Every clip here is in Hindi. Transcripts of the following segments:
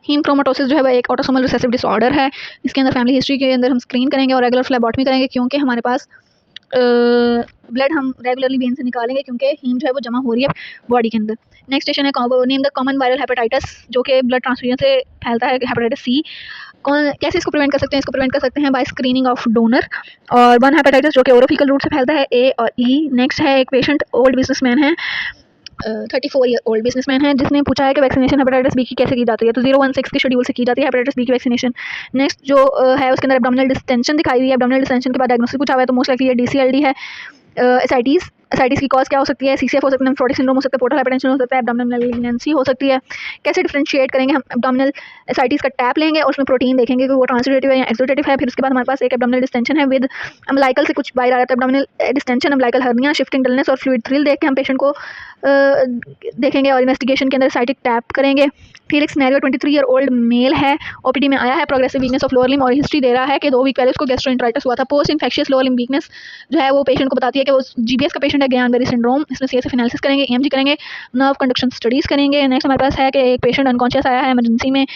हीमक्रोमेटोसिस जो है वो एक ऑटोसोमल रिसेसिव डिसऑर्डर है। इसके अंदर फैमिली हिस्ट्री के अंदर हम स्क्रीन करेंगे और रेगुलर फ्लैबॉटमी करेंगे, क्योंकि हमारे पास ब्लड हम रेगुलरली वेन से निकालेंगे, क्योंकि हीम जो है वो जमा हो रही है बॉडी के अंदर। नेक्स्ट स्टेशन है name the common viral hepatitis, जो कि ब्लड ट्रांसफ्यूजन से फैलता है, हेपेटाइटिस सी। कैसे इसको प्रिवेंट कर सकते हैं? इसको प्रिवेंट कर सकते हैं बाय स्क्रीनिंग ऑफ डोनर। और वन हेपेटाइटिस जो कि ओरोफिकल रूट से फैलता है, ए और ई। नेक्स्ट है एक पेशेंट ओल्ड बिजनेसमैन है, 34 ईयर ओल्ड बिजनेसमैन है, जिसने पूछा है कि वैक्सीनेशन हेपेटाइटिस बी की कैसे की जाती है। तो 016 के शेड्यूल से की जाती है हेपेटाइटिस बी की वैक्सीनेशन। नेक्स्ट जो है उसके अंदर एब्डोमिनल डिस्टेंशन दिखाई दी है। एब्डोमिनल डिस्टेंशन के बाद डायग्नोसिस पूछा हुआ है, तो मोस्ट लाइकली ये DCLD है। एसाइटिस की कॉज क्या हो सकती है? CCF हो सकता है, नेफ्रोटिक सिंड्रोम हो सकता है, पोर्टल हाइपरटेंशन हो सकता है, एब्डोमिनल मैलिग्नेंसी हो सकती है। कैसे डिफरेंशिएट करेंगे? हम एब्डोमिनल एसाइटिस का टैप लेंगे और उसमें प्रोटीन देखेंगे कि वो ट्रांसलेटिव है या एक्सोटेटिव है। फिर उसके बाद हमारे पास एक एब्डोमिनल डिस्टेंशन है विद अम्बिलिकल से कुछ बाहर आ रहा है, abdominal distension, umbilical hernia, shifting dullness और फ्लूइड थ्रिल देख के हम पेशेंट को देखेंगे और इन्वेस्टिगेशन के अंदर साइटिक टैप करेंगे। फिर एक सिनेरियो 23 ईयर ओल्ड मेल है, OPD में आया है, progressive weakness of lower limb, और हिस्ट्री दे रहा है कि 2 वीक पहले उसको गैस्ट्रोएंटेराइटिस हुआ था। Post infectious lower limb weakness जो है वो पेशेंट को बताती है कि वो GBS का पेशेंट है, गुइllain-Barré सिंड्रोम। इसमें CSF एनालिसिस करेंगे, EMG करेंगे, नर्व कंडक्शन स्टडीज करेंगे। नेक्स्ट हमारे पास है कि एक पेशेंट अनकॉन्शियस आया है इमरजेंसी में,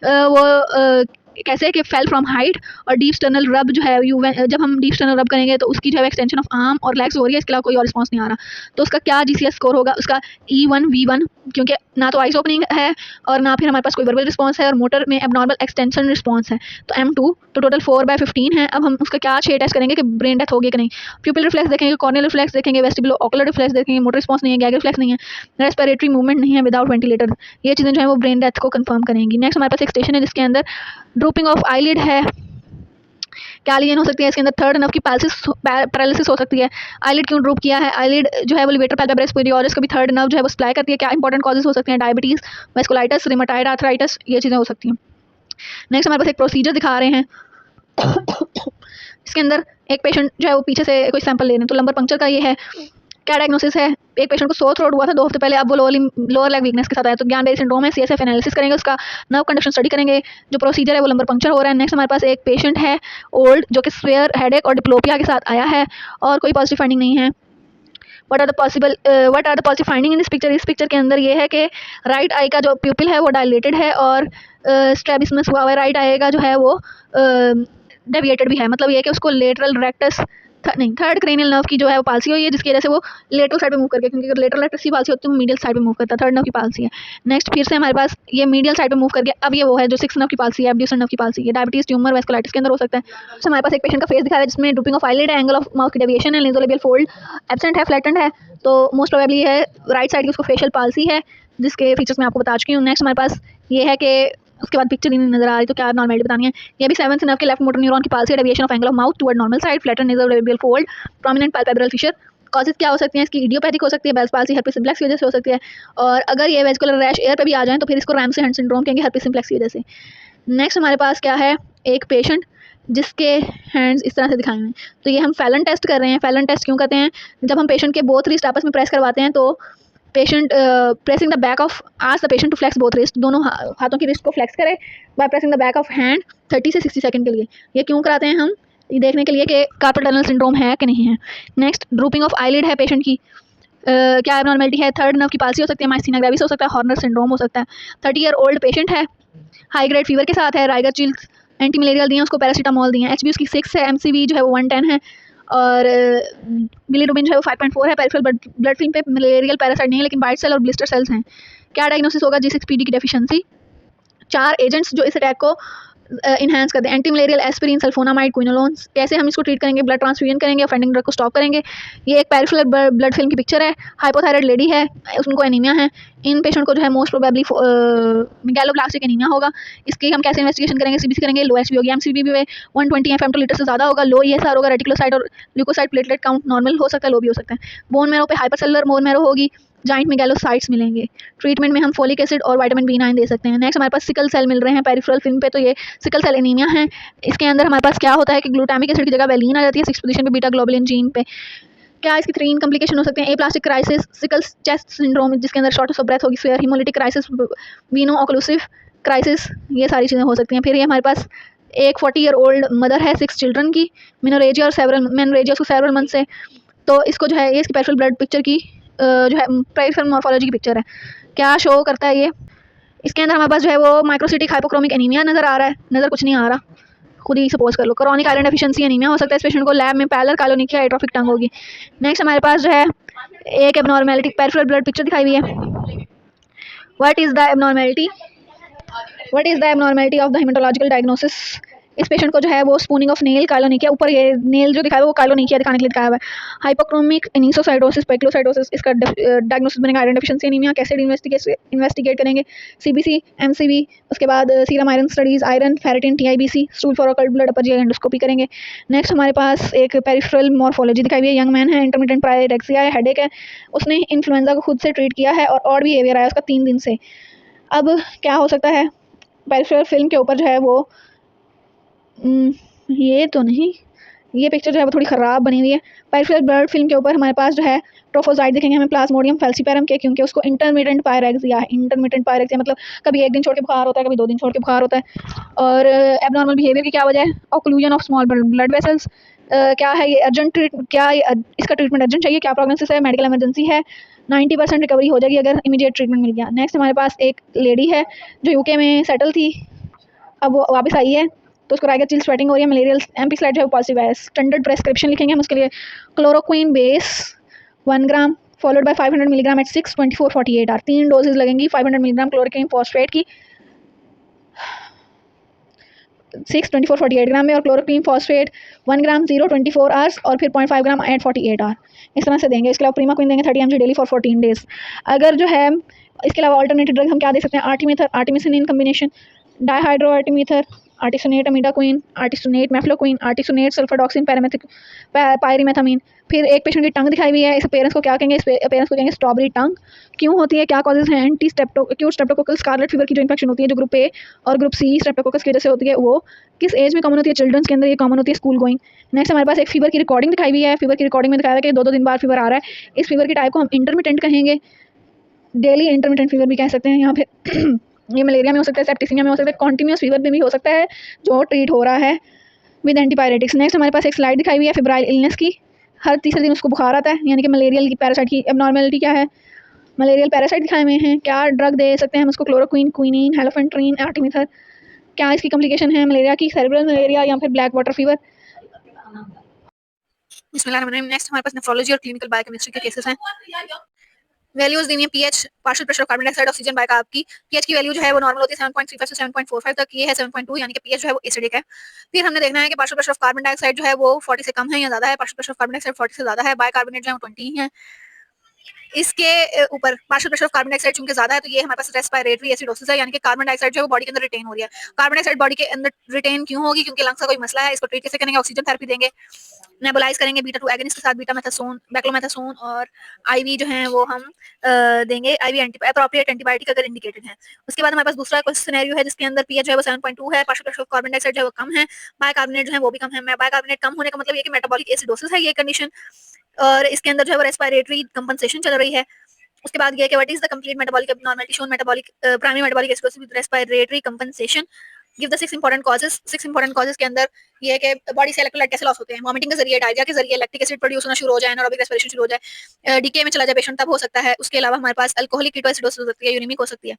वो कैसे कि फेल फ्रॉम हाइट और डीप स्टर्नल रब जो है, जब हम डीप स्टर्नल रब करेंगे तो उसकी जो है एक्सटेंशन ऑफ आर्म और लेग्स हो रही है, इसके अलावा कोई और रिस्पांस नहीं आ रहा। तो उसका क्या GCS स्कोर होगा? उसका E1V1, क्योंकि ना तो आइज ओपनिंग है और ना फिर हमारे पास कोई वर्बल रिस्पांस है, और मोटर में एबनॉर्मल एक्सटेंशन रिस्पांस है। तो M2, तो टोटल 4/15 है। अब हम उसका क्या 6 टेस्ट करेंगे कि ब्रेन डेथ होगी कि नहीं। प्यूपिल रिफ्लेक्स देखेंगे, कॉर्नियल रिफ्लेक्स देखेंगे, वेस्टिबुलो ऑकुलर रिफ्लेक्स देखेंगे, मोटर रिस्पांस नहीं है, गैग रिफ्लेक्स नहीं है, रेस्पिरेटरी मूवमेंट नहीं है विदाउट वेंटिलेटर। ये चीज़ें जो है वो ब्रेन डेथ को कंफर्म करेंगी। नेक्स्ट हमारे पास एक स्टेशन है जिसके अंदर ड्रूपिंग ऑफ आईलिड है, क्या लीजन हो सकती है? इसके अंदर थर्ड नर्व की पैरालिसिस हो सकती है। आईलिड क्यों ड्रूप किया है? आईलिड जो है वो लिवेटर पैल्पेब्रस पेरियोरस का भी थर्ड नर्व जो है वो सप्लाई करती है। क्या इंपॉर्टेंट कॉजेज हो सकते हैं? डायबिटीज, वेस्कुलाइटिस, रिमेटॉइड आर्थराइटिस, ये चीज़ें हो सकती हैं। नेक्स्ट हमारे पास एक प्रोसीजर दिखा रहे हैं इसके अंदर एक पेशेंट जो है वो पीछे से कोई सैंपल ले रहे हैं, तो लंबर पंक्चर का ये है। क्या डायग्नोसिस है? एक पेशेंट को सोर थ्रोट हुआ था 2 हफ्ते पहले, अब वो लोअर लेग वीकनेस के साथ आया, तो गुइllain-Barré सिंड्रोम है। CSF एनालिसिस करेंगे, उसका नर्व कंडक्शन स्टडी करेंगे। जो प्रोसीजर है वो लंबर पंक्चर हो रहा है। नेक्स्ट हमारे पास एक पेशेंट है ओल्ड, जो कि स्वेयर हेडेक और डिप्लोपिया के साथ आया है और कोई पॉजिटिव फाइंडिंग नहीं है। What are the positive finding in this picture? इस पिक्चर के अंदर ये है कि राइट आई का जो प्यूपिल है वो डायलेटेड है और स्ट्रैबिस्मस हुआ हुआ है। राइट आई का जो है वो डेविएटेड भी है, मतलब ये है कि उसको lateral rectus third cranial nerve की जो है वो पालसी हुई है, जिसकी वजह से वो लेटरल साइड पे मूव करके, क्योंकि अगर लेटरल रेक्टस की पालसी होती है तो मीडियल साइड पे मूव करता है, थर्ड नर्व की पालसी है। नेक्स्ट फिर से हमारे पास ये मीडियल साइड पे मूव करके अब ये वो है जो 6 नर्व की पालसी है, एब्ड्यूसर नर्व की पालसी है। डायबिटीज, ट्यूमर, वेस्कुलाइटिस के अंदर हो सकता है। तो हमारे पास एक पेशेंट का फेस दिखा है जिसमें ड्रूपिंग ऑफ आईलिड है, एंगल ऑफ माउथ की डेविएशन है, नेज़ोलेबियल फोल्ड एब्सेंट है, फ्लैटेंड है, तो मोस्ट प्रोबेबली है राइट साइड की उसको फेशियल पालसी है, जिसके फीचर्स मैं आपको बता चुकी हूँ। नेक्स्ट हमारे पास ये है कि उसके बाद पिक्चर ही नहीं नजर आ रही, तो क्या नॉर्मलिटी बतानी है। ये भी 7th नर्व के लेफ्ट मोटर न्यूरॉन की palsy, deviation of angle of mouth toward normal side, flattened nasolabial fold, prominent palpebral fissure. Causes क्या हो सकती हैं इसकी? इडियोपैथिक हो सकती है, बेल्स पालसी, हर्पिस सिम्प्लेक्स की वजह से हो सकती है, और अगर ये वेस्कुलर रैश एयर पे भी आ जाए तो फिर इसको रैम्से हंट सिंड्रोम कहेंगे, हर्पिस सिम्प्लेक्स की वजह से। नेक्स्ट हमारे पास क्या है? एक पेशेंट जिसके हैंड्स इस तरह से दिखाए हुए हैं, तो ये हम फैलन टेस्ट कर रहे हैं। फैलन टेस्ट क्यों करते हैं? जब हम पेशेंट के बोथ रिस्ट आपस में प्रेस करवाते हैं तो patient pressing the back of ask the patient to flex both wrist, दोनों हाथों की रिस्ट को फ्लेक्स करे by pressing the back of hand 30 से 60 सेकंड के लिए। ये क्यों कराते हैं हम? ये देखने के लिए कि कार्पल टनल सिंड्रोम है कि नहीं है। नेक्स्ट ड्रूपिंग ऑफ आईलिड है पेशेंट की, क्या एबनॉर्मेलिटी है? थर्ड नर्व की पालसी हो सकती है, माइस्थीनिया ग्रेविस हो सकता है, हॉर्नर सिंड्रोम हो सकता है। 30 ईयर ओल्ड पेशेंट है, हाई ग्रेड फीवर के साथ है, राइगर चिल्स एंटी मलेरियल दिए, उसको पैरासीटामोल दिए, HB उसकी 6 है, MCV जो है वो 110 है, और बिलीरुबिन जो है वो 5.4 है। पेरिफेरल ब्लड फिल्म पे मलेरियल पैरासाइट नहीं है, लेकिन वाइट सेल और ब्लिस्टर सेल्स हैं। क्या डायग्नोसिस होगा? G6PD की डेफिशिएंसी। 4 एजेंट्स जो इस अटैक को इन्हांस करते हैं, एंटी मलेरियल, एस्पिरिन, सल्फोनामाइड, क्विनोलोन्स। कैसे हम इसको ट्रीट करेंगे? ब्लड ट्रांसफ्यूजन करेंगे, ऑफेंडिंग ड्रग को स्टॉप करेंगे। ये एक पेरिफेरल ब्लड फिल्म की पिक्चर है, हाइपोथायराइड लेडी है, उनको एनीमिया है। इन पेशेंट को जो है मोस्ट प्रोबेबली गैलोब्लास्टिक एनीमिया होगा। इसकी हम कैसे इन्वेस्टिगेशन करेंगे? CBC करेंगे, लो HB होगी, MCV भी 120 FM/L से ज़्यादा होगा, लो ESR होगा, रेटिकुलोसाइट और ल्यूकोसाइट प्लेटलेट काउंट नॉर्मल हो सकता है, लो भी हो सकता है। बोन मैरो पे हाइपरसेलुलर बोन मैरो होगी, जॉइंट में गैलोसाइट्स मिलेंगे। ट्रीटमेंट में हम फोलिक एसिड और विटामिन B9 दे सकते हैं। नेक्स्ट हमारे पास सिकल सेल मिल रहे हैं पेरिफेरल फिल्म पे, तो ये सिकल सेल एनीमिया है। इसके अंदर हमारे पास क्या होता है कि ग्लूटामिक एसिड की जगह वेलिन आ जाती है 6th पोजीशन पे बीटा ग्लोबुलिन जीन पे। क्या इसकी 3 कॉम्प्लिकेशन हो सकते हैं? Aplastic crisis, sickle chest syndrome जिसके अंदर शॉर्टनेस ऑफ ब्रेथ होगी, fair haemolytic crisis, veno occlusive crisis, ये सारी चीज़ें हो सकती हैं। फिर ये हमारे पास एक 40 ईयर ओल्ड मदर है 6 चिल्ड्रन की, मेनोरेजिया और सेवरल मंथ से, तो इसको जो है ये इसकी पेरिफेरल ब्लड पिक्चर की जो है पेरिफेरल मॉर्फोलॉजी की पिक्चर है। क्या शो करता है ये? इसके अंदर हमारे पास जो है वो माइक्रोसिटिक हाइपोक्रोमिक एनीमिया नज़र आ रहा है, नज़र कुछ नहीं आ रहा, खुद ही सपोज कर लो। क्रॉनिक आयरन डेफिशिएंसी एनीमिया हो सकता है इस पेशेंट को, लैब में पैलर कालोनिकिया एट्रोफिक टंग होगी। नेक्स्ट हमारे पास जो है एक एबनॉर्मेलिटी पेरिफेरल ब्लड पिक्चर दिखाई हुई है। What is the abnormality, what is the abnormality of the haematological diagnosis. इस पेशेंट को जो है वो स्पूनिंग ऑफ नेल कालोनिकिया, ऊपर ये नेल जो दिखाया है वो कालोनिकिया दिखाने के लिए दिखाया हुआ है। हाइपोक्रोमिक एनिसोसाइटोसिस पेक्लोसाइटोसिस, इसका डायग्नोसिस बनेगा आयरन डेफिशिएंसी एनीमिया। कैसे इन्वेस्टिगेट करेंगे, सीबीसी एमसीवी, उसके बाद serum iron studies, iron ferritin TIBC, stool for occult blood, upper GI endoscopy करेंगे। नेक्स्ट हमारे पास एक पेरिफेरल मॉर्फोलॉजी दिखाई हुई है। यंग मैन है, इंटरमिटेंट पायरेक्सिया है, हेडेक है, उसने इन्फ्लुएंजा को खुद से ट्रीट किया है और ऑड बिहेवियर आया उसका 3 दिन से। अब क्या हो सकता है, पेरिफेरल फिल्म के ऊपर जो है वो ये तो नहीं, ये पिक्चर जो है वो थोड़ी ख़राब बनी हुई है। पेरिफेरल ब्लड फिल्म के ऊपर हमारे पास जो है ट्रोफोजाइट दिखेंगे हमें प्लाज्मोडियम फैल्सीपेरम के, क्योंकि उसको इंटरमिटेंट पायरेक्सिया है। इंटरमिटेंट पायरेक्सिया मतलब कभी 1 दिन छोड़ के बुखार होता है, कभी 2 दिन छोड़ के बुखार होता है। और एबनॉर्मल बिहेवियर की क्या वजह है, occlusion of small blood vessels. क्या है ये अर्जेंट क्या इसका ट्रीटमेंट अर्जेंट चाहिए, क्या प्रोग्नोसिस है, मेडिकल इमरजेंसी है, 90% रिकवरी हो जाएगी अगर इमीडिएट ट्रीटमेंट मिल गया। नेक्स्ट हमारे पास एक लेडी है जो यूके में सेटल थी, अब वो वापस आई है तो उसको राइगर चिल स्वेटिंग हो रही है, मलेरियल एमपी स्लाइड जो है पॉजिटिव है। स्टैंडर्ड प्रेस्क्रिप्शन लिखेंगे हम उसके लिए, chloroquine base 1 gram followed by 500 milligram at 6 24 48 hour. 3 doses लगेंगी 500 मिलीग्राम क्लोरोक्विन फॉस्फेट की 6 24 48 ग्राम में, और क्लोरोक्विन फॉस्फेट 1 ग्राम 0 24 आवर्स, और फिर 0.5 ग्राम एट 48 आवर, इस तरह से देंगे। इसके अलावा प्रीमा क्वीन देंगे 30 mg डेली फॉर 14 डेज। अगर जो है इसके अलावा ऑल्टरनेटिव ड्रग हम क्या दे सकते हैं, आर्टिमीथर आर्टिमिसिन इन कम्बिनेशन, डाईहाइड्रो आर्टिमीथर, आर्टिसोनेट अमीडाक्विन, आर्टिसोनेट मेफ्लोक्विन, आर्टिसोनेट सल्फाडॉक्सिन पायरिमेथामीन। फिर एक पेशेंट की टंग दिखाई हुई है, इस पेरेंट्स को क्या कहेंगे, इस पेरेंट्स को कहेंगे स्ट्रॉबेरी टंग। क्यों होती है, क्या कॉजेज हैं, anti acute streptococcal scarlet fever की जो इन्फेक्शन होती है जो ग्रुप ए और ग्रुप सी स्ट्रेप्टोकोकस की वजह से होती है, वो किस एज में कॉमन होती है, चिल्ड्रंस के अंदर ये कॉमन होती है स्कूल गोइंग। नेक्स्ट हमारे पास एक फीवर की रिकॉर्डिंग दिखाई हुई है। फीवर की रिकॉर्डिंग में दिखाया है कि 2-2 दिन बाद फीवर आ रहा है। इस फीवर की टाइप को हम इंटरमिटेंट कहेंगे, डेली इंटरमिटेंट फीवर भी कह सकते हैं। यहाँ पे ये मलेरिया में हो सकता है, सेप्टिसिमिया में हो सकता है, कॉन्टिन्यूस फीवर में भी हो सकता है जो ट्रीट हो रहा है विद एंटीपायरेटिक्स। नेक्स्ट हमारे पास एक स्लाइड दिखाई हुई है फेब्राइल इलनेस की, हर तीसरे दिन उसको बुखार आता है, यानी कि मलेरियल की पैरासाइट की एबनॉर्मेलिटी क्या है, मलेरियल पैरासाइट दिखाए हुए हैं। क्या ड्रग दे सकते हैं हम उसको, क्लोरोक्विन, क्विनीन, हेलोफेंट्रीन, आर्टिमिथर। क्या इसकी कॉम्प्लिकेशन है मलेरिया की, सेरेब्रल मलेरिया या फिर ब्लैक वाटर फीवर। नेक्स्ट हमारे पास नेफ्रोलॉजी और क्लिनिकल बायोकेमिस्ट्री के केसेस हैं। वैल्यूज दी है, pH partial pressure of carbon dioxide oxygen by carb की। पीएच की वैल्यू जो है वो नॉर्मल होती है 7.35 से 7.45 तक, ये है 7.2, यानी कि पीएच जो है वो एसिडिक है। फिर हमने देखना है कि partial pressure of carbon dioxide जो है वो 40 से कम है या ज्यादा है, partial pressure of carbon dioxide 40 से ज्यादा है, बाइकार्बोनेट जो है वो 20 है। इसके ऊपर partial pressure of carbon dioxide चूंकि ज्यादा है तो ये हमारे पास रेस्पिरेटरी एसिडोसिस है, यानी कि कार्बन डाइऑक्साइड जो है वो बॉडी के अंदर रिटेन हो रही है। कार्बन डाइऑक्साइड बॉडी के अंदर रिटेन क्यों होगी, क्योंकि लंग्स का कोई मसला है। इसको ट्रीट कैसे करेंगे, ऑक्सीजन थेरेपी देंगे, नेबुलाइज करेंगे बीटा 2 एगोनिस्ट के साथ, बीटा मेथासोन, बैक्लोमेथासोन, और आईवी जो है वो हम देंगे, आईवी एप्रोप्रिएट एंटीबायोटिक अगर इंडिकेटेड है। उसके बाद हमारे पास दूसरा क्वेश्चन सिनेरियो है जिसके अंदर पीएच जो है वो 7.2 है, partial pressure of carbon dioxide जो है वो कम है, बाइकार्बोनेट जो है वो भी कम है। बाइकार्बोनेट कम होने का मतलब ये कि मेटाबॉलिक एसिडोसिस है ये कंडीशन, और इसके अंदर जो है वो रेस्पिरेटरी कंपनसेशन चल रही है। उसके बाद ये कि what is the complete metabolic abnormality shown, metabolic primary metabolic acidosis with respiratory compensation. Give the 6 important causes. 6 important causes के अंदर ये है कि बॉडी से इलेक्ट्रोलाइट कैसे लॉस होते हैं, वॉमिटिंग के जरिए, डायरिया के जरिए, लैक्टिक एसिड प्रोड्यूस होना शुरू हो जाए, एनारोबिक रेस्पिरेशन शुरू हो जाए, डीके में चला जाए पेशेंट, तब हो सकता है। उसके अलावा हमारे पास अल्कोहलिक कीटोएसिडोसिस हो सकती है, यूरेमिक हो सकती है।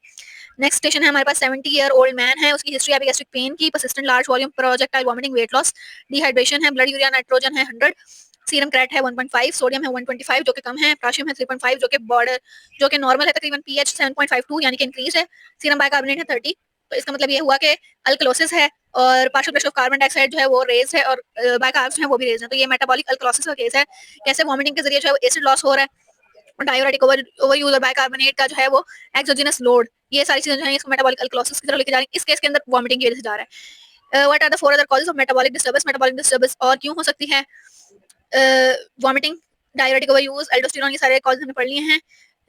नेक्स्ट स्टेशन है हमारे पास 70-year-old मैन है, उसकी हिस्ट्री है गैस्ट्रिक पेन की, persistent large volume projectile vomiting, weight loss, dehydration है, ब्लड यूरिया नाइट्रोजन है 100, सीरम क्रेट है 1.5, सोडियम है 125 जो कि कम है, पोटेशियम है 3.5 जो कि बॉर्डर जो कि नॉर्मल है तकरीबन, पीएच 7.52 यानी कि इंक्रीज है, सीरम बाइकार्बोनेट है 30। तो इसका मतलब ये हुआ कि अल्कलोसिस है, और partial pressure of carbon dioxide जो है वो रेज है, और बाइकार्ब्स हैं वो भी रेज है। तो ये मेटाबॉलिक अल्कलोसिस का केस है, कैसे वॉमिटिंग के जरिए जो है एसिड लॉस हो रहा है, डायोरेटिक ओवर यूज और बाइकार्बोनेट का जो है वो एक्सोजिनस लोड, ये सारी चीजें जो है इसको मेटाबॉलिक अल्कलोसिस की तरफ लेके जा रही है। इस केस के अंदर वॉमिटिंग की वजह से जा रहा है। What are the 4 other causes of metabolic disturbance, metabolic disturbance और क्यों हो सकती है, vomiting, diuretic over use, aldosterone, ये सारे कॉज हमने पढ़ लिए हैं।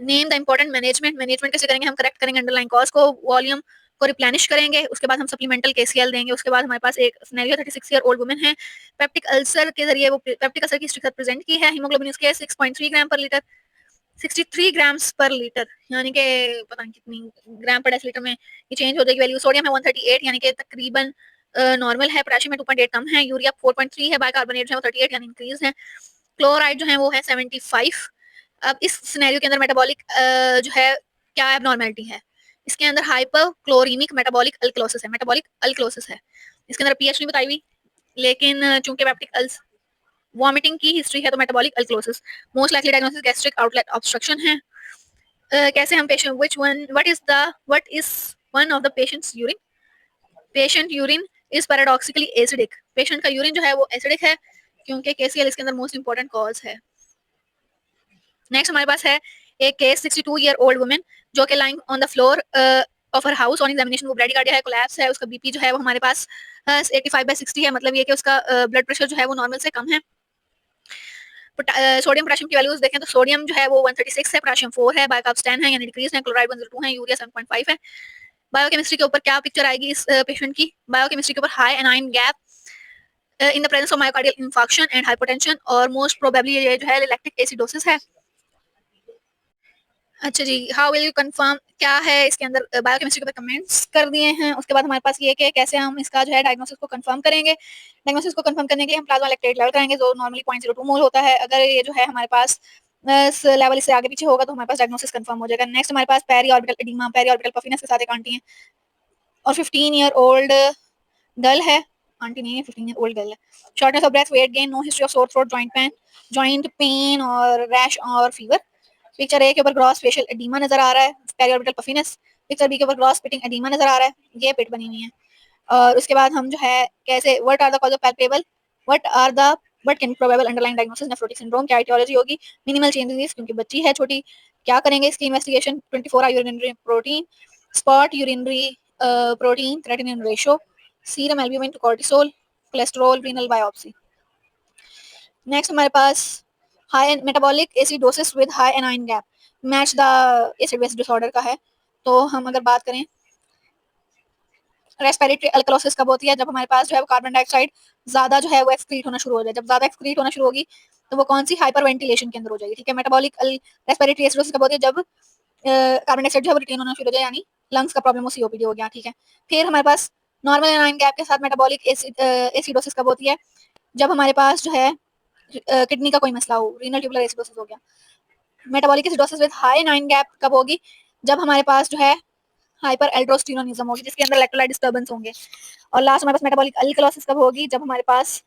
Name the important management, management कैसे करेंगे हम, करेक्ट करेंगे अंडरलाइन कॉज को, वॉल्यूम को रिप्लेनिश करेंगे, उसके बाद हम सप्लीमेंटल केसीएल देंगे। उसके बाद हमारे पास एक सिनेरियो 36-year-old वुमेन है, पेप्टिक अल्सर के जरिए वो पेप्टिक अल्सर की स्ट्रिक्चर प्रेजेंट की है, हीमोग्लोबिन उसके 6.3 ग्राम पर लीटर, 63 ग्राम्स पर लीटर, यानी कि पता नहीं कितनी ग्राम पर डेसिलीटर में ये चेंज हो जाएगी वैल्यू। सोडियम है 138 यानी कि तकरीबन नॉर्मल है, पोटेशियम है 2.8 कम है, यूरिया 4.3 है, बाइकार्बोनेट जो है 38 यानी इंक्रीज है, क्लोराइड जो है वो है 75। अब इस सिनेरियो के अंदर मेटाबॉलिक जो है क्या एबनॉर्मेलिटी है, इसके अंदर हाइपरक्लोरीमिक मेटाबॉलिक अल्कलोसिस है, मेटाबॉलिक अल्कलोसिस है। इसके अंदर पीएच नहीं बताई हुई, लेकिन चूंकि पेप्टिक अल्स वॉमिटिंग की हिस्ट्री है तो metabolic alkalosis. Most likely diagnosis gastric outlet obstruction है। कैसे हम patient what is one of the patients urine, patient urine is paradoxically acidic, patient का यूरिन जो है वो एसिडिक है क्योंकि केसीएल इसके अंदर मोस्ट इंपॉर्टेंट कॉज है। नेक्स्ट हमारे पास है एक केस 62 ईयर ओल्ड वुमेन जो कि lying on the floor of her house on examination वो ब्रेडिकार्डिया है, कोलैप्स है, उसका बीपी जो है वो हमारे पास 85/60 है, मतलब ये कि उसका ब्लड प्रेशर जो है वो नॉर्मल से कम है। सोडियम पोटेशियम की वैल्यूज देखें तो सोडियम जो है वो 136 है, पोटेशियम 4 है, बायोकार्ब्स 10 है यानी डिक्रीज है, क्लोराइड 102 है, यूरिया 7.5 है। बायोकेमिस्ट्री के ऊपर क्या पिक्चर आएगी इस पेशेंट की? बायोकेमिस्ट्री के ऊपर high anion gap in the presence of myocardial infarction and hypotension और मोस्ट प्रोबेबली ये जो है लैक्टिक एसिडोसिस है। अच्छा जी, हाउ विल यू कंफर्म, क्या है इसके अंदर बायोकेमिस्ट्री के ऊपर कमेंट्स कर दिए हैं। उसके बाद हमारे पास ये कि कैसे हम इसका जो है डायग्नोसिस को कंफर्म करेंगे। डायग्नोसिस को कंफर्म करने के लिए हम प्लाज्मा लैक्टेट लेवल कराएंगे जो नॉर्मली 0.02 मोल होता है। अगर ये जो है हमारे पास इस लेवल इससे आगे पीछे होगा तो हमारे पास डायग्नोसिस कंफर्म हो जाएगा। नेक्स्ट हमारे पास peri orbital oedema, peri orbital puffiness के साथ एक आंटी है और 15 ईयर ओल्ड गर्ल है, आंटी नहीं है 15 ईयर ओल्ड गर्ल है। Shortness of breath, weight gain, no history of sore throat, joint pain और रैश और फीवर। पिक्चर ए के ऊपर ग्रॉस फेशियल एडीमा नजर आ रहा है, पेरिऑर्बिटल पफिनेस। पिक्चर बी के ऊपर ग्रॉस पिटिंग एडीमा नजर आ रहा है, ये पिट बनी हुई है। और उसके बाद हम जो है कैसे what are the cause of palpable what can probable underlying diagnosis nephrotic syndrome, क्या एटियोलॉजी होगी, मिनिमल चेंजेस क्योंकि बच्ची है छोटी। क्या करेंगे इसकी investigation? 24 hour urinary protein, spot urinary protein creatinine ratio, serum albumin to cortisol, cholesterol, renal biopsy. Next हमारे पास high metabolic acidosis with high anion gap, match the acid base disorder का है। तो हम अगर बात करें रेस्पिरेटरी अल्कलोसिस कब होती है? जब हमारे पास जो है वो कार्बन डाइऑक्साइड ज्यादा जो है वो एक्सक्रीट होना शुरू हो जाए। जब ज्यादा एक्सक्रीट होना शुरू होगी तो वो कौन सी हाइपर वेंटिलेशन के अंदर हो जाएगी, ठीक है। मेटाबॉलिक रेस्पिरेटरी एसिडोसिस कब होती है? जब कार्बन डाइऑक्साइड जो है वो रिटेन होना शुरू हो जाए यानी लंग्स का प्रॉब्लम हो, सीओपीडी हो गया, ठीक है। फिर हमारे पास नॉर्मल एनाइन गैप के साथ मेटाबॉलिक एसिडोसिस कब होती है? जब हमारे पास जो है किडनी का कोई मसला हो, रीनल ट्यूबुलर एसिडोसिस हो गया। Metabolic acidosis with high anion gap कब होगी? जब हमारे पास जो है हाइपर एल्ड्रोस्टेरोनिज्म होगी जिसके अंदर इलेक्ट्रोलाइट डिस्टर्बेंस होंगे। और लास्ट हमारे पास मेटाबॉलिक अल्कलोसिस कब होगी? जब हमारे पास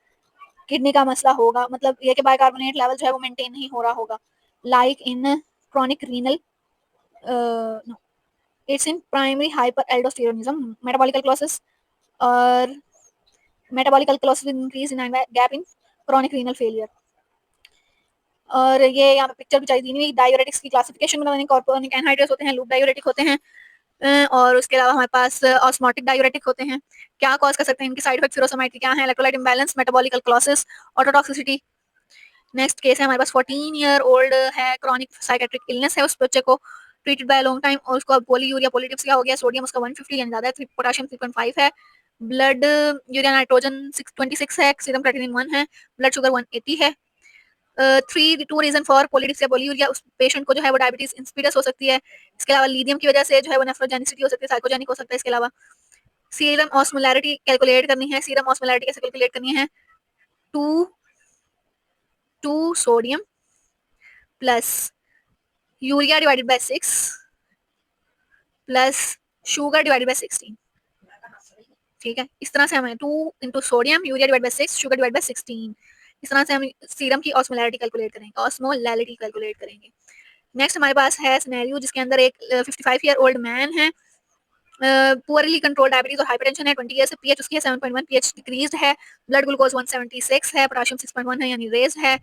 किडनी का मसला होगा, मतलब ये कि बाइकार्बोनेट लेवल जो है वो मेंटेन नहीं हो रहा होगा, like in chronic renal no it's in primary hyperaldosteronism metabolic alkalosis और metabolic alkalosis increase in gap in chronic renal failure. और ये यहाँ पे पिक्चर भी चाहिए दी हुई डायूरेटिक्स की क्लासिफिकेशन बनाने, कॉर्पोनिक एनहाइड्रेट्स होते हैं, लूप डायूरेटिक होते हैं और उसके अलावा हमारे पास ऑस्मोटिक डायूरेटिक होते हैं। क्या कॉज कर सकते हैं इनके साइड इफेक्ट फिरोसामाइड के क्या है? Electrolyte imbalance, metabolic alkalosis, ototoxicity. Next case है हमारे पास 14 ईयर ओल्ड है, क्रॉनिक साइकेट्रिक इलनेस है उस बच्चे को, ट्रीटेड बाय लॉन्ग टाइम और उसको पोलीयूरिया पॉलिटिप्सिया हो गया, सोडियम उसका 150 यानी ज्यादा है, पोटेशियम 3.5 है, ब्लड यूरिया नाइट्रोजन 626 है, सीरम क्रेटिनिन 1 है, ब्लड शुगर 180 है। टू रीजन फॉर पोलिटिक्स या पोलियूरिया, उस पेशेंट को जो है वो डायबिटीज इंसिपिडस हो सकती है। इसके अलावा लीथियम की वजह से जो है वो नेफ्रोजेनिसिटी हो सकती है, साइकोजेनिक हो सकता है। इसके अलावा सीरम ऑस्मोलैरिटी कैलकुलेट करनी है। सीरम ऑस्मोलैरिटी कैसे कैलकुलेट करनी है? Two two sodium plus urea divided by 6 plus sugar divided by 16, ठीक है। इस तरह से हमें 2 sodium urea divide by 6 sugar divide by 16, इस तरह से हम सीरम की ऑस्मोलैरिटी कैलकुलेट करेंगे, ऑस्मोलैरिटी कैलकुलेट करेंगे। नेक्स्ट हमारे पास है सिनेरियो जिसके अंदर एक 55 ईयर ओल्ड मैन है, पुअरली कंट्रोल डायबिटीज और हाइपरटेंशन है, 20 ईयर से, पीएच उसकी है 7.1, पीएच डिक्रीज्ड है, ब्लड ग्लूकोज 176 है, पोटेशियम 6.1 है यानी रेज है।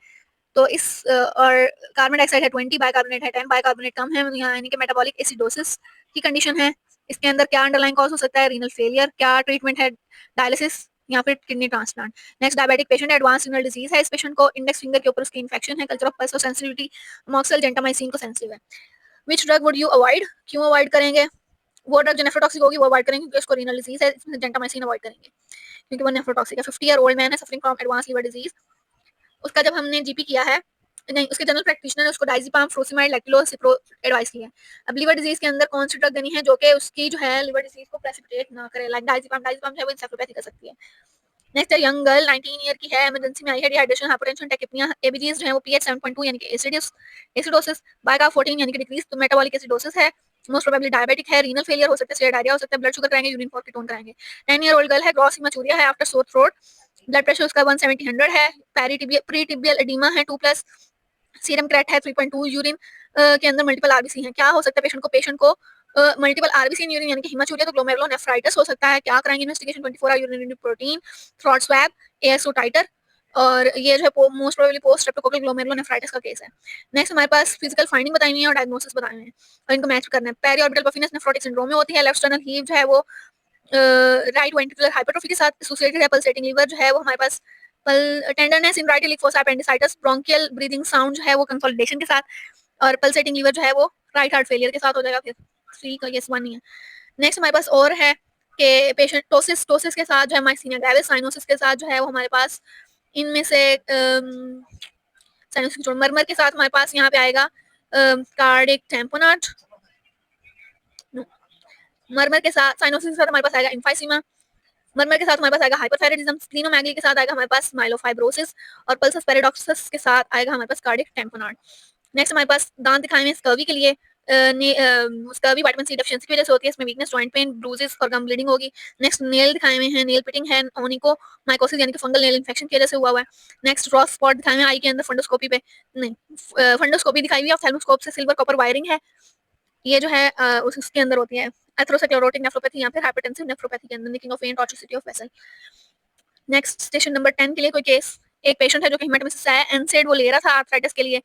तो इस और कार्बन डाइऑक्साइड है 20, बाइकार्बोनेट है 10, बाइकार्बोनेट कम है यहाँ यानी कि मेटाबॉलिक एसिडोसिस की कंडीशन है। इसके अंदर क्या अंडरलाइन कॉज हो सकता है? Renal failure. क्या ट्रीटमेंट है? डायलिसिस या फिर kidney transplant. Next diabetic patient, advance renal disease है इस पेशेंट को, इंडेक्स फिंगर के ऊपर उसकी इन्फेक्शन है, culture of pulse sensitivity amoxil gentamicin को सेंसिटिव है। Which drug would you avoid? क्यों अवॉइड करेंगे? वो ड्रग जो नेफ्रोटॉक्सिक होगी वो अवॉइड करेंगे क्योंकि उसको रीनल डिजीज है, इसमें जेंटामाइसिन अवॉइड करेंगे क्योंकि वो नेफ्रोटॉक्सिक है। 50 ईयर ओल्ड मैन है suffering from advance liver disease, उसका जब हमने जीपी किया है, नहीं उसके जनरल प्रैक्टिशनर ने उसको डाइजिपाम, फ्रोसिमाइड, लैक्टिलोसिप्रो एडवाइस किया है। अब लिवर डिजीज के अंदर कौन सी ड्रग देनी है जो कि उसकी जो है लिवर डिजीज को प्रेसिपिटेट ना करे, लाइक डाइजिपाम, डाइजिपाम जो है वो इंसेफ्लोपैथी कर सकती है। नेक्स्ट है यंग गर्ल 19 ईयर की है, इमरजेंसी में आई है, डिहाइड्रेशन, हाइपरटेंशन, टेकिपनिया, एबीजीज जो है वो पीएच 7.2 यानी कि एसिडोसिस, बाइका 14 यानी कि डिक्रीज, तो मेटाबॉलिक एसिडोसिस है। मोस्ट प्रोबेबली डायबिटिक है, रीनल फेलियर हो सकता है, डायरिया हो सकता है, ब्लड शुगर कराएंगे, यूरिन फॉर कीटोन कराएंगे। 10 ईयर ओल्ड गर्ल है, ग्रॉस हिमेचूरिया है after sore throat, blood pressure उसका 170/100 है, प्री टिबियल एडिमा है 2+, सीरम क्रेट है 3.2, यूरिन के अंदर मल्टीपल आरबीसी हैं। क्या हो सकता है पेशेंट को मल्टीपल आरबीसी इन यूरिन यानी कि हिमाचूरिया तो ग्लोमेरुलोनेफ्राइटिस हो सकता है। क्या कराएंगे investigation 24 hour urinary protein, throat swab, ASO titre, और ये जो है most probably post streptococcal glomerulonephritis का केस है। नेक्स्ट हमारे पास फिजिकल फाइंडिंग बताई हुई है और डायग्नोसिस बताए हुए हैं और इनको मैच करना है। Peri orbital puffiness nephrotic syndrome में होती है। लेफ्ट स्टर्नल हीव जो है वो राइट वेंट्रिकुलर हाइपरट्रोफी के साथ एसोसिएटेड है। पल्सेटिंग लीवर जो है वो हमारे पास tenderness in right iliac fossa appendicitis, bronchial breathing sound जो है वो कंसोलिडेशन के साथ, और पल्सेटिंग लीवर जो है वो राइट हार्ट फेलियर के साथ हो जाएगा। फिर 3 का यस 1 नहीं है। नेक्स्ट हमारे पास और है कि पेशेंट टोसिस के साथ जो है माइसीनिया ग्रेविस, साइनोसिस के साथ जो है वो हमारे पास इनमें से साइनोसिस छोड़ मरमर के साथ हमारे पास यहाँ पे आएगा कार्डिक टेम्पोनाट, मरमर के साथ साइनोसिस के साथ हमारे पास आएगा एम्फाइसीमा, मरमर के साथ हमारे पास आएगा हाइपरथायराइडिज्म, स्प्लीनोमेगाली के साथ आएगा हमारे पास माइलोफाइब्रोसिस, और पल्सस पैराडॉक्सस के साथ आएगा हमारे पास कार्डिक टेम्पोनाट। नेक्स्ट हमारे पास दांत दिखाए हैं स्कर्वी के लिए। स्कर्वी विटामिन सी डेफिशिएंसी की वजह से होती है। इसमें वीकनेस, जॉइंट पेन, ब्रूजेस और गम ब्लीडिंग होगी। नेक्स्ट नेल दिखाए हुए हैं, नेल पिटिंग है, ओनिको माइकोसिस यानी कि फंगल नेल इन्फेक्शन की वजह से हुआ है। नेक्स्ट रॉस स्पॉट दिखाए हुए हैं आई के अंदर फंडोस्कोपी पे, नहीं फंडोस्कोपी दिखाई हुई है, ऑप्थेल्मोस्कोप से सिल्वर कॉपर वायरिंग है। ये जो है उसके अंदर होती है एथेरोस्क्लेरोटिक नेफ्रोपैथी या फिर हाइपरटेंसिव नेफ्रोपैथी के अंदर, nicking of vein, tortuosity of vessel. Next station number 10 के लिए कोई केस, एक पेशेंट है जो कि हेमेटोमेसिस है, एनसेड वो ले रहा था आर्थराइटिस के लिए।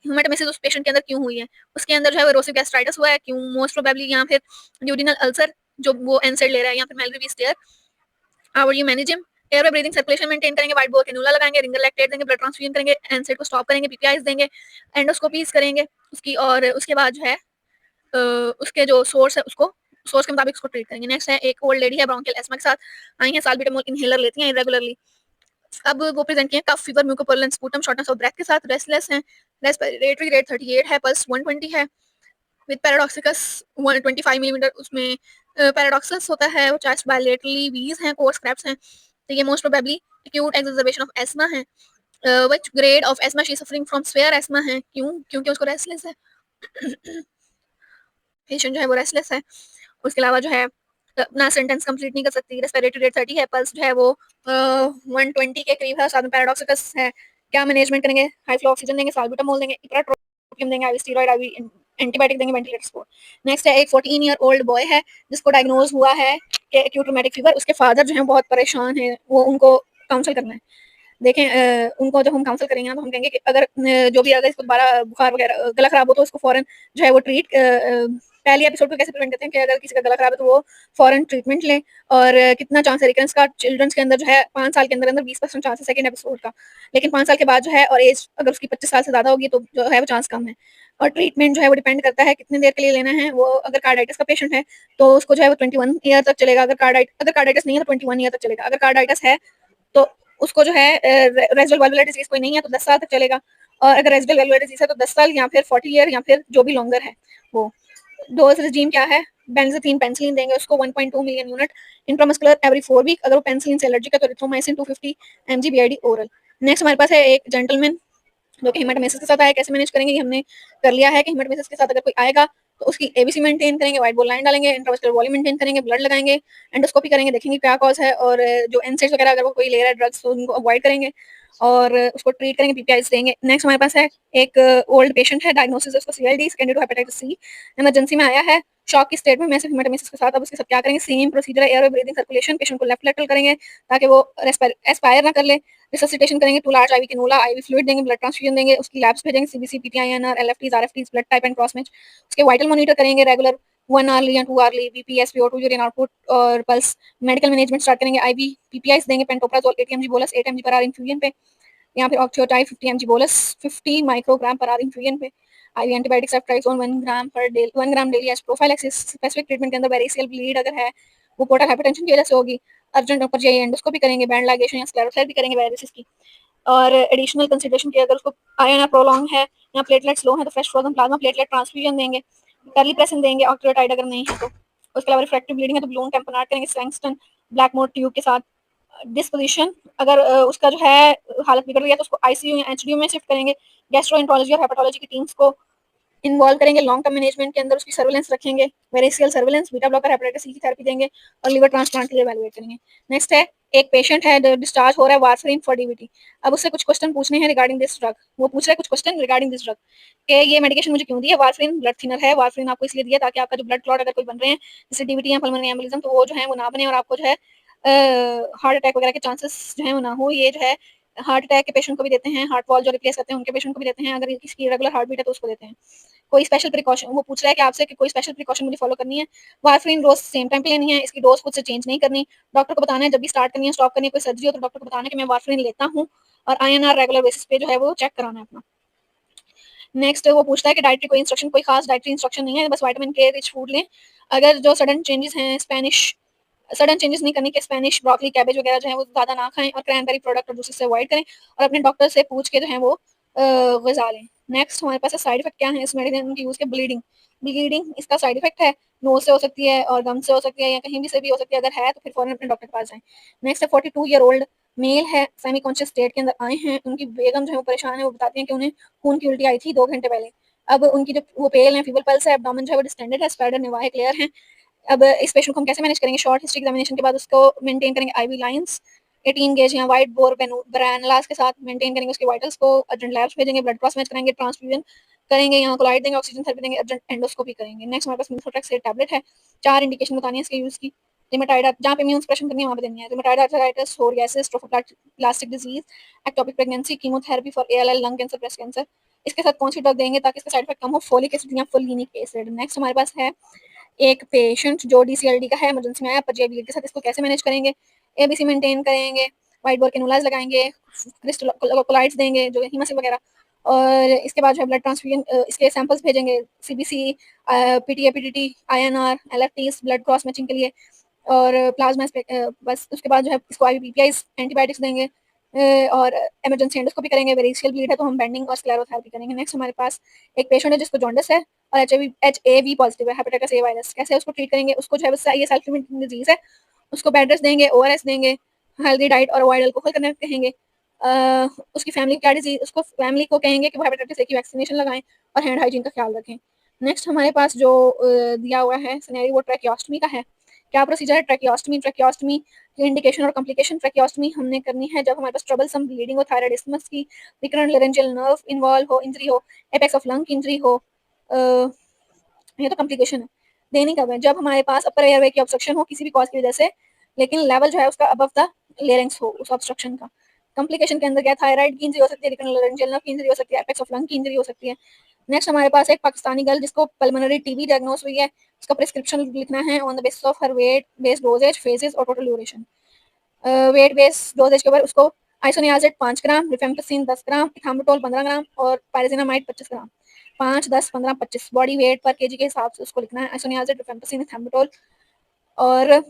हेमेटोमेसिस उस पेशेंट के अंदर क्यों हुई है? उसके अंदर जो है एरोसिव गैस्ट्राइटिस हुआ है, क्यों? मोस्ट प्रोबेबली या फिर ड्यूरिनल अल्सर जो वो एनसेड ले रहा है, या फिर miliary stare. How are you manage him? Air breathing circulation maintain करेंगे, वाइट बोर कैनुला लगाएंगे, रिंगर लैक्टेट देंगे, ब्लड ट्रांसफ्यूजन करेंगे, एनसेड को स्टॉप करेंगे, पीपीआईज देंगे, एंडोस्कोपीज करेंगे उसकी, और उसके बाद जो है उसके जो सोर्स है उसको सोर्स के मुताबिक उसको ट्रीट करेंगे। नेक्स्ट है एक ओल्ड लेडी है ब्रोंकियल एस्मा के साथ आई है, साल्बिटामोल इनहेलर लेती हैं इरेगुलरली। अब वो प्रेजेंट किए cough fever, mucopurulent, sputum, shortness of breath के साथ, रेस्टलेस हैं, रेस्पिरेटरी रेट 38 है, पल्स 120 है, विद पैराडॉक्सिकस 125 मिलीमीटर उसमें पैराडॉक्सस होता है, वो चेस्ट बायलेटरली वीज हैं, कोर्स क्रैप्स हैं, तो ये most probably acute exacerbation of asthma है। Which grade of asthma she suffering from severe asthma है, क्यों? क्योंकि उसको रेस्टलेस है, पेशेंट जो है वो रेस्टलेस है। उसके अलावा जो है अपना सेंटेंस कंप्लीट नहीं कर सकती, रेस्पिरेटरी रेट 30 है, पल्स जो है वो 120 के करीब है, साथ में पैराडॉक्सिकस है। क्या मैनेजमेंट करेंगे? हाई फ्लो ऑक्सीजन देंगे, साल्बुटामोल देंगे, इप्राट्रोपियम देंगे, आईवी स्टेरॉइड, आईवी एंटीबायोटिक देंगे, वेंटिलेटर सपोर्ट। नेक्स्ट है एक 14 ईयर ओल्ड बॉय है जिसको डायग्नोज हुआ है कि एक्यूट रूमेटिक फीवर। उसके फादर जो है बहुत परेशान है, वो उनको काउंसिल करना है। देखें उनको जब हम काउंसिल करेंगे तो हम कहेंगे कि अगर जो भी अगर इसको दोबारा बुखार वगैरह गला खराब हो तो उसको फौरन जो है वो ट्रीट पहले एपिसोड को कैसे प्रिवेंट करते हैं कि अगर किसी का गला खराब है तो वो फौरन ट्रीटमेंट लें, और कितना चांस है रिकरेंस का चिल्ड्रंस के अंदर जो है 5 साल के अंदर अंदर 20% चांस है सेकंड एपिसोड का, लेकिन 5 साल के बाद जो है और एज अगर उसकी 25 साल से ज़्यादा होगी तो जो है वो चांस कम है। और ट्रीटमेंट जो है वो डिपेंड करता है कितनी देर के लिए लेना है। वो अगर कार्डाइटिस का पेशेंट है तो उसको जो है वो 21 ईयर तक चलेगा, अगर कार्डाइटिस नहीं है तो 21 ईयर तक चलेगा। अगर कार्डाइटिस है तो उसको जो है रेसिडुअल वाल्वुलर डिजीज कोई नहीं है तो 10 साल तक चलेगा, और अगर रेसिडुअल वाल्वुलर डिजीज है तो 10 साल या फिर 40 ईयर या फिर जो भी लॉन्गर है वो। डोज रिजीम क्या है? बेंजाथीन पेनिसिलिन देंगे उसको 1.2 million unit intramuscular every 4 week. अगर वो पेनिसिलिन से एलर्जिक है तो erythromycin 250 mg BID oral. Next हमारे पास है एक जेंटलमैन जो कि हेमेटोमेसिस के साथ आया। कैसे मैनेज करेंगे? ये हमने कर लिया है कि हेमेटोमेसिस के साथ अगर कोई आएगा तो उसकी एबीसी मेंटेन करेंगे, व्हाइट बोल लाइन डालेंगे, इंट्रावेस्कुलर वॉल्यूम मेंटेन करेंगे, ब्लड लगाएंगे, एंडोस्कोपी करेंगे, देखेंगे क्या कॉज है, और जो एनसेड्स वगैरह अगर वो कोई ले रहा है ड्रग्स तो उनको अवॉइड करेंगे और उसको ट्रीट करेंगे, पीपीआईज देंगे। नेक्स्ट हमारे पास है एक ओल्ड पेशेंट है, डायग्नोसिस है उसको CLD secondary to hepatitis C, emergency में आया है शॉक की स्टेट में हेमेटोमेसिस के साथ। अब उसके साथ क्या करेंगे? सेम प्रोसीजर है, एयर ब्रीदिंग सर्कुलेशन, पेशेंट को लेफ्ट लेटरल करेंगे ताकि वो एस्पायर ना कर ले, रिससिटेशन करेंगे, 2 large IV cannula, IV fluid देंगे, ब्लड ट्रांसफ्यूजन देंगे, उसकी लैब्स भेजेंगे, CBC, PT INR, LFTs, RFTs, blood type and cross match, उसके वाइटल मॉनिटर करेंगे रेगुलर 1 आवरली या 2 hourly, BP, SPO two, urine output और पल्स। मेडिकल मैनेजमेंट स्टार्ट करेंगे, आईवी पीपीआईज देंगे, pantoprazole 80 mg bolus 8 mg per hour infusion पे, या फिर octreotide 50 mg bolus 50 microgram per hour infusion पे, ivy antibiotics ceftriaxone 1 gram per day 1 gram daily as prophylaxis. Specific treatment के अंदर वेरिसियल ब्लीड अगर है वो पोर्टल हाइपरटेंशन की वजह से होगी, अर्जेंट ऊपर जाइए एंडोस्कोपी करेंगे, बैंड लाइगेशन या स्क्लेरोथेरेपी करेंगे वेरिसिस की, और एडिशनल कंसिडरेशन की अगर उसको आयन प्रोलॉन्ग है या प्लेटलेट्स लो है तो fresh frozen plasma platelet transfusion देंगे, टर्लीप्रेसिन देंगे, ऑक्सीटाइड अगर नहीं है तो। उसके अलावा रिफ्रैक्टिव ब्लीडिंग है तो ब्लून टेम्पनाट करेंगे स्टैंगस्टन ब्लैक मोड ट्यूब के साथ। डिस्पोजिशन अगर उसका जो है हालत बिगड़ रही है तो उसको आईसीयू या एचडीयू में शिफ्ट करेंगे, गैस्ट्रोएंटरोलॉजी और हेपेटोलॉजी की टीम्स को इन्वॉल्व करेंगे लॉन्ग टर्म मैनेजमेंट के अंदर, उसकी सर्वेलेंस रखेंगे, variceal surveillance, beta blocker, hepatitis C की थेरेपी देंगे और लिवर ट्रांसप्लांट के लिए इवैल्यूएट करेंगे। नेक्स्ट है, एक पेशेंट है जो डिस्चार्ज हो रहा है वारफरिन फॉर डीवीटी। अब उससे कुछ क्वेश्चन पूछने हैं रिगार्डिंग दिस ड्रग। वो पूछ रहा है कुछ क्वेश्चन रिगार्डिंग दिस ड्रग कि ये मेडिकेशन मुझे क्यों दी है। वारफरिन ब्लड थिनर है, वारफरिन आपको इसलिए दिया ताकि आपका जो ब्लड क्लॉट अगर कोई बन रहे हैं जैसे डीवीटी या पल्मोनरी एम्बोलिज्म, तो वो जो है वो ना बने और आपको जो है हार्ट अटैक वगैरह के चांसेस जो है वो ना हो। ये जो है हार्ट अटैक के पेशेंट को भी देते हैं, हार्ट वॉल जो रिप्लेस करते हैं उनके पेशेंट को भी देते हैं, अगर इसकी रेगुलर हार्ट बीट है तो उसको देते हैं। कोई स्पेशल प्रिकॉशन, वो पूछ रहा है कि आपसे कि कोई स्पेशल प्रिकॉशन मुझे फॉलो करनी है। वारफरिन रोज सेम टाइम पे लेनी है, इसकी डोज खुद से चेंज नहीं करनी। डॉक्टर को बताना है जब भी स्टार्ट करनी है, स्टॉप करनी है, कोई सर्जरी हो तो डॉक्टर को बताना है कि मैं वारफरिन लेता हूँ, और आईएनआर रेगुलर बेसिस पे जो है वो चेक कराना है अपना। नेक्स्ट वो पूछता है कि डाइटरी कोई इंस्ट्रक्शन, कोई खास डाइटरी इंस्ट्रक्शन नहीं है, बस विटामिन के रिच फूड लें। अगर जो सडन चेंजेस हैं, सडन चेंजेस नहीं करने के, स्पेनिश ब्रोकली कैबेज वगैरह जो है वो ज़्यादा ना खाएं, और क्रैनबेरी प्रोडक्ट और जूसेस से अवॉइड करें, और अपने डॉक्टर से पूछ के जो है वो गज़ा लें। नेक्स्ट हमारे पास साइड इफेक्ट क्या है इस मेडिसिन की यूज़ के। ब्लीडिंग, ब्लीडिंग इसका साइड इफेक्ट है, नोज से हो सकती है और गम से हो सकती है या कहीं भी से भी हो सकती है। अगर है तो फिर फौरन अपने डॉक्टर के पास जाएं। नेक्स्ट है 42 ईयर ओल्ड मेल है, सेमी कॉन्शियस स्टेट के अंदर आए हैं, उनकी बेगम जो है वो परेशान है, वो बताती हैं कि उन्हें खून की उल्टी आई थी 2 घंटे पहले। अब उनकी जो वो पेल है, फीवर पल्स है, एब्डोमेन जो है वो डिस्टेंडेड है, स्पाइडर निवाहे क्लियर है। अब इस पेशेंट को हम कैसे मैनेज करेंगे। शॉर्ट हिस्ट्री एग्जामिनेशन के बाद उसको मेंटेन करेंगे आईवी लाइंस 18 गेज या वाइट बोर ब्रैनलास के साथ मेंटेन करेंगे उसके वाइटल्स को, अर्जेंट लैब्स भेजेंगे, ब्लड क्रॉस मैच करेंगे, ट्रांसफ्यूजन करेंगे, यहाँ को लाइट देंगे, ऑक्सीजन थेरेपी देंगे, अर्जेंट एंडोस्कोपी करेंगे। नेक्स्ट हमारे पास मिथोट्रेक्स टैबलेट है, 4 इंडिकेशन बतानी है इसके यूज की। रिमेटाइड, जहाँ पे इम्यून सप्रेशन करनी है वहाँ पे देनी है। Rheumatoid arthritis, psoriasis, trophoblastic disease, ectopic pregnancy, chemotherapy for ALL, lung cancer, breast cancer. इसके साथ कौन सी ड्रग देंगे ताकि इसका साइड इफेक्ट कम हो। फोलिक एसिड या फुलगिनिक एसिड। नेक्स्ट हमारे पास है एक पेशेंट जो डीसीएलडी का है, इमरजेंसी में आया पजेबीएड के साथ, इसको कैसे मैनेज करेंगे। एबीसी मेंटेन करेंगे, वाइट बोर कैनुलाज लगाएंगे, क्रिस्टलोकोलाइड्स देंगे जो हीमासिल वगैरह, और इसके बाद जो है ब्लड ट्रांसफ्यूजन इसके सैंपल्स भेजेंगे, CBC, PTA, PTT, INR, LFTs, blood cross matching के लिए, और प्लाज्मा बस। उसके बाद जो है इसको आईवीपीआईस एंटीबायोटिक्स देंगे, और इमरजेंसी एंडोस्कोपी करेंगे। वेरिशियल ब्लीड है तो हम बेंडिंग और स्क्लेरोथेरेपी करेंगे। नेक्स्ट हमारे पास एक पेशेंट है जिसको जॉन्डिस है और एचएवी पॉजिटिव है, हेपेटाइटिस ए वायरस। कैसे उसको ट्रीट करेंगे। उसको जो है ये सेल्फ लिमिटिंग डिजीज है, उसको बेड रेस्ट देंगे, ओआरएस देंगे, हेल्दी डाइट और अवॉइड अल्कोहल करने कहेंगे। उसकी फैमिली क्या डिजीज, उसको फैमिली को कहेंगे कि वो हेपेटाइटिस ए की वैक्सीनेशन लगाएं और हैंड हाइजीन का ख्याल रखें। नेक्स्ट हमारे पास जो दिया हुआ है सिनेरियो वो ट्रैकियोस्टमी का है। क्या प्रोसीजर है ट्रैकियोस्टमी। ट्रैकियोस्टमी की इंडिकेशन और कॉम्प्लिकेशन। ट्रैकियोस्टमी हमने करनी है जब हमारे पास ट्रबलसम ब्लीडिंग हो, थायराइड इस्मस की, रिकरेंट लेरेंजियल नर्व इन्वॉल्व हो, इंजरी हो, एपेक्स ऑफ लंग की इंजरी हो। ये तो कॉम्प्लिकेशन है। देनी कब है, जब हमारे पास अपर एयरवे की ऑब्स्ट्रक्शन हो किसी भी कॉज की वजह से, लेकिन लेवल जो है उसका अबव द लेरेंक्स हो उस ऑब्स्ट्रक्शन का। कॉम्प्लिकेशन के अंदर क्या, थायराइड की इंजरी हो सकती है, रिकरेंट लेरेंजियल नर्व की इंजरी हो सकती है, एपेक्स ऑफ लंग की इंजरी हो सकती है। नेक्स्ट हमारे पास एक पाकिस्तानी गर्ल जिसको पल्मोनरी टीबी डायग्नोस हुई है, उसका प्रिस्क्रिप्शन लिखना है on the basis of her weight based doses, phases और total duration. Weight based doses के ऊपर उसको आइसोनियाजिड 5 ग्राम, रिफेम्पिसिन 10 ग्राम, इथाम्बुटोल 15 ग्राम और पायरेजिनामाइड 25 ग्राम। 5, 10, 15, 25 बॉडी वेट पर केजी के हिसाब से उसको लिखना है। आइसोनियाजिड, रिफेम्पिसिन, इथाम्बुटोल और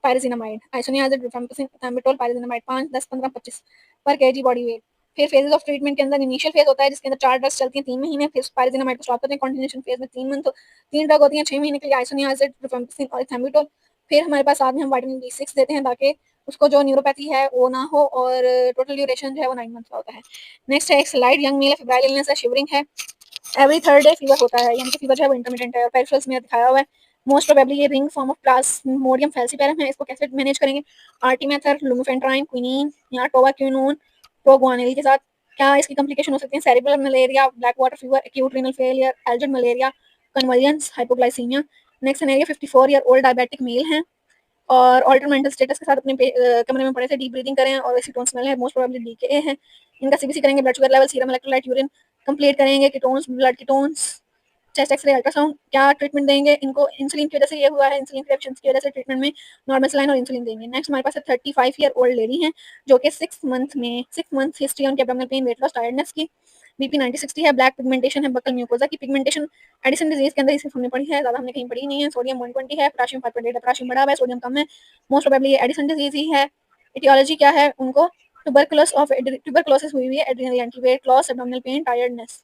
पायरेजिनामाइड। आइसोनियाजिड, रिफेम्पिसिन, इथाम्बुटोल, पायरेजिनामाइड 5, 10, 15, 25 पर केजी बॉडी वेट। फिर फेजेस ऑफ ट्रीटमेंट के अंदर इनिशियल फेज होता है जिसके अंदर 4 ड्रग्स चलती हैं 3 महीने, फिर पायरेजिनामाइड को स्टॉप करते हैं। कंटिन्यूएशन फेज में 3 मंथ 3 ड्रग होती हैं 6 महीने के लिए, आइसोनियाजिड, रिफेम्पिसिन और इथाम्बुटोल। फिर हमारे पास साथ में हम विटामिन B6 देते हैं ताकि उसको जो न्यूरोपैथी है वो ना हो, और टोटल ड्यूरेशन जो है वो 9 मंथ का होता है। नेक्स्ट है एक स्लाइड यंग मेल है, फेब्राइल इलनेस है, शिवरिंग है, एवरी थर्ड डे फीवर होता है, यानी कि फीवर जो है वो इंटरमिटेंट है, और पेरिफेरल्स में दिखाया हुआ है। मोस्ट प्रोबेबली ये ring form of Plasmodium falciparum है। इसको कैसे मैनेज करेंगे। आर्टीमेथर, लुमेफेंट्राइन, क्विनीन या टोबाक्यूनोन, प्रोगुआनिल के साथ। क्या इसकी कॉम्प्लिकेशन हो सकती है। Cerebral malaria, black water fever, acute renal failure, algid malaria, convergence, hypoglycaemia. Next scenario 54 year old diabetic male है और ऑल्टर मेंटल स्टेटस के साथ अपने कमरे में पड़े थे, डीप ब्रीदिंग करें और एसीटोन स्मेल है, मोस्ट प्रोबेबली डीके है। इनका सीबीसी करेंगे, blood sugar level, serum electrolyte, urine complete करेंगे, ketones, blood ketones, chest X ray, ultrasound. क्या ट्रीटमेंट देंगे इनको। इंसुलिन की वजह से ये हुआ है, इंसुलिन डेफिशिएंसी की वजह से ट्रीटमेंट में नॉर्मल सलाइन और इंसुलिन देंगे। नेक्स्ट हमारे पास 35 ईयर ओल्ड लेडी है जो कि 6 मंथ हिस्ट्री है उनकी abdominal pain, weight loss, tiredness की, बीपी 90-60 है, ब्लैक पिगमेंटेशन है बकल म्यूकोजा की। पिगमेंटेशन एडिसन डिजीज के अंदर इसे हमने पढ़ी है, ज्यादा हमने कहीं पढ़ी नहीं है। सोडियम 120 है, पोटेशियम 5.8 है, पोटेशियम बढ़ा हुआ है, सोडियम कम है, मोस्ट प्रोबेबली ये एडिसन डिजीज ही है। एटियोलॉजी क्या है उनको, ट्यूबरकुलोसिस हुई हुई है, एड्रिनल ग्लैंड की, weight loss, abdominal pain, tiredness,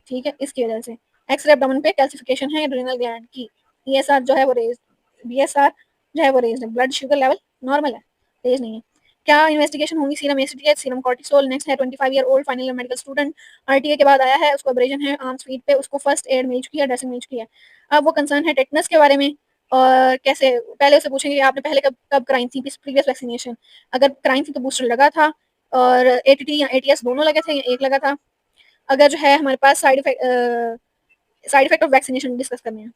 ठीक है, इसकी वजह से। एक्सरे एब्डोमेन पे कैल्सिफिकेशन है एड्रिनल ग्लैंड की। ईएसआर जो है वो रेज बीएसआर जो है वो रेज है। ब्लड शुगर लेवल नॉर्मल है, तेज नहीं है। क्या इन्वेस्टिगेशन होंगी? Serum acetic, serum cortisol. Next है 25 year old final year medical student, RTA के बाद आया है, उसको एब्रेजन है आर्म्स फीट पे, उसको फर्स्ट एड मिल चुकी है, ड्रेसिंग मिल चुकी है। अब वो कंसर्न है टेटनस के बारे में, और कैसे पहले उसे पूछेंगे आपने पहले कब कब कराई थी प्रीवियस वैक्सीनेशन, अगर कराई थी तो बूस्टर लगा था और एटीटी या एटीएस दोनों लगे थे या एक लगा था। अगर जो है हमारे पास side effect of vaccination discuss करने हैं।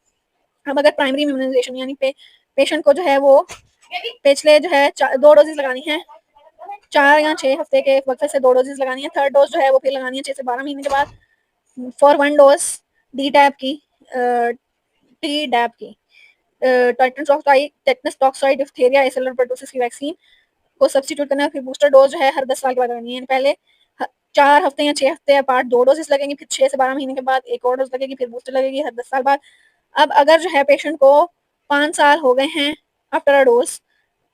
अब अगर प्राइमरी इम्यूनाइजेशन यानी पेशेंट को जो है वो पिछले जो है 2 डोजेस लगानी है, 4 या 6 हफ्ते के वक्त से 2 डोजेस लगानी है। थर्ड डोज जो है वो फिर लगानी है 6 से 12 महीने के बाद फॉर 1 डोज डी टैप की, टी डैप की, टेटनस टॉक्साइड डिप्थीरिया एसेलर पर्टुसिस की वैक्सीन को सब्स्टिट्यूट करना है। फिर बूस्टर डोज जो है हर 10 साल के बाद लगानी है। पहले 4 हफ्ते या 6 हफ्ते अपार्ट 2 डोजेस लगेंगे, फिर 6 से 12 महीने के बाद एक और डोज लगेगी, फिर बूस्टर लगेगी हर 10 साल बाद। अब अगर जो है पेशेंट को 5 साल हो गए हैं आफ्टर अ डोज,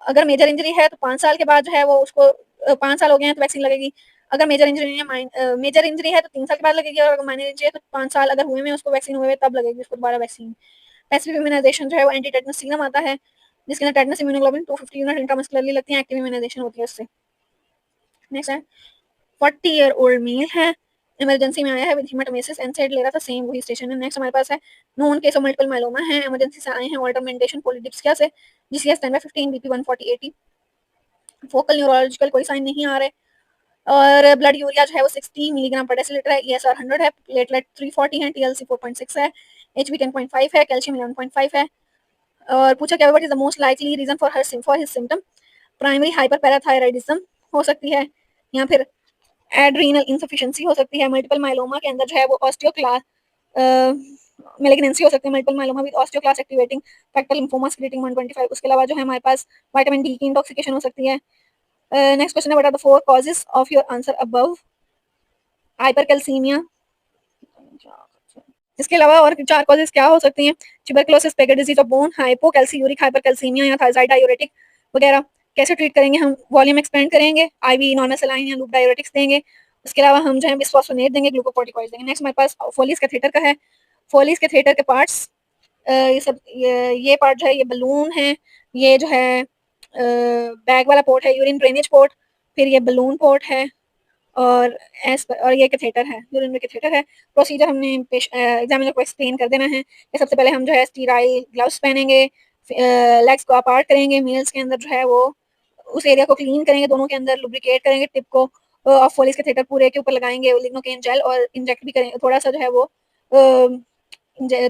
अगर मेजर इंजरी है तो 5 साल के बाद जो है वो उसको 5 साल हो गए हैं तो वैक्सीन लगेगी। अगर मेजर इंजरी है मेजर इंजरी है तो 3 साल के बाद लगेगी, और अगर माइनर इंजरी है तो 5 साल अगर हुए में उसको वैक्सीन हुए तब लगेगी उसको दोबारा वैक्सीन। पैसिव इम्यूनाइजेशन जो है वो एंटी टेटनस सीरम आता है, जिसके अंदर टेटनस इम्यूनोग्लोबिन 250 यूनिट इंट्रामस्कुलरली लगती है, एक्टिव इम्यूनाइजेशन होती है उससे। नेक्स्ट है 40 ईयर ओल्ड मेल है, इमरजेंसी में आया है विद हेमाटोमेसिस, एनसाइड ले रहा था, सेम वही स्टेशन है। नेक्स्ट हमारे पास है known case of multiple myeloma है, इमरजेंसी से आए हैं ऑल्टरमेंटेशन पॉलीडिप्सिया से, जीसीएस 10/15 बीपी 140/80, फोकल न्यूरोलॉजिकल कोई साइन नहीं आ रहे, और ब्लड यूरिया जो है वो 60 मिलीग्राम पर डेसीलीटर है, ईएसआर 100 है, प्लेटलेट 340 है, टीएलसी 4.6 है, एचबी 10.5 है, कैल्शियम 11.5 है। और पूछा क्या what is the most likely reason for his symptom, primary hyperparathyroidism हो सकती है, या फिर एड्रीनल इनसफिशिएंसी हो सकती है। मल्टीपल माइलोमा के अंदर जो है वो ऑस्टियोक्लास्ट मेलिग्नेंसी हो सकती है, multiple myeloma with osteoclast activating factor lymphoma secreting 125। उसके अलावा जो है हमारे पास विटामिन डी की इंटॉक्सिकेशन हो सकती है। नेक्स्ट क्वेश्चन है what are the 4 causes of your answer above, hypercalcaemia. इसके अलावा और 4 कॉजेस क्या हो सकती हैं, tuberculosis, Paget disease of bone, hypocalciuric hypercalcaemia या थायराइड डाययूरेटिक वगैरह। कैसे ट्रीट करेंगे हम, वॉल्यूम एक्सपेंड करेंगे, आईवी नॉर्मल सलाइन या लूप डाययूरेटिक्स देंगे। उसके अलावा हम जो है बिस्फोस्फोनेट देंगे, ग्लूकोकोर्टिकॉइड्स देंगे। नेक्स्ट हमारे पास फोलिस कैथेटर का है, फोलिस कैथेटर के पार्ट्स, ये सब ये पार्ट जो है ये बलून है, ये जो है बैग वाला पोर्ट है यूरिन ड्रेनेज पोर्ट, फिर ये बलून पोर्ट है, और ये कैथेटर है, यूरिनरी कैथेटर है। प्रोसीजर हमने एग्जामिनर को एक्सप्लेन कर देना है कि सबसे पहले हम जो है स्टीराइल ग्लव्स पहनेंगे, लेग्स को अपार्ट करेंगे, मील्स के अंदर जो है वो उस एरिया को क्लीन करेंगे, दोनों के अंदर लुब्रिकेट करेंगे, टिप को ऑफ फोलिस कैथेटर पूरे के ऊपर लगाएंगे लिग्नोकेन जेल, और इंजेक्ट भी करेंगे थोड़ा सा जो है वो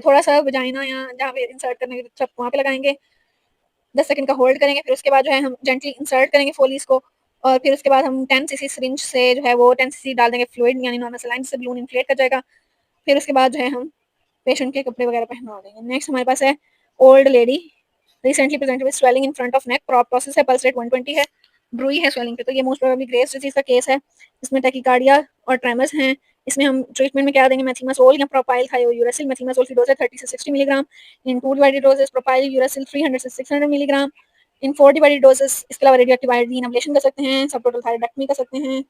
थोड़ा सा वजाइना या जहाँ पे इंसर्ट करने की वहाँ पे लगाएंगे, 10 सेकंड का होल्ड करेंगे, फिर उसके बाद जो है हम जेंटली इंसर्ट करेंगे फोलिस को, और फिर उसके बाद हम 10 सीसी सिरिंज से जो है वो 10 सीसी डाल देंगे फ्लूइड यानी नॉर्मल सलाइन से बलून इन्फ्लेट कर जाएगा। फिर उसके बाद जो है हम पेशेंट के कपड़े वगैरह पहना देंगे। नेक्स्ट हमारे पास है old lady recently presented with swelling in front of neck, prop process है, पल्स रेट 120 है, ब्रूई है स्वेलिंग पे, तो ये मोस्ट प्रोबेबली ग्रेव्स डिजीज का केस है। इसमें टैकीकार्डिया और ट्रेमर्स हैं। इसमें हम ट्रीटमेंट में क्या देंगे, मेथिमासोल या प्रोपाइल थायोयूरासिल। मेथिमासोल की डोज है 30 से 60 मिलीग्राम, इन 2 डिवाइडेड डोजेस प्रोपाइल यूरासिल 300 से 600 मिलीग्राम, इन 4 डिवाइडेड डोजेस। इसके अलावा रेडियोएक्टिव आयोडीन एब्लेशन कर सकते हैं, सब टोटल थायराइडेक्टमी कर सकते हैं।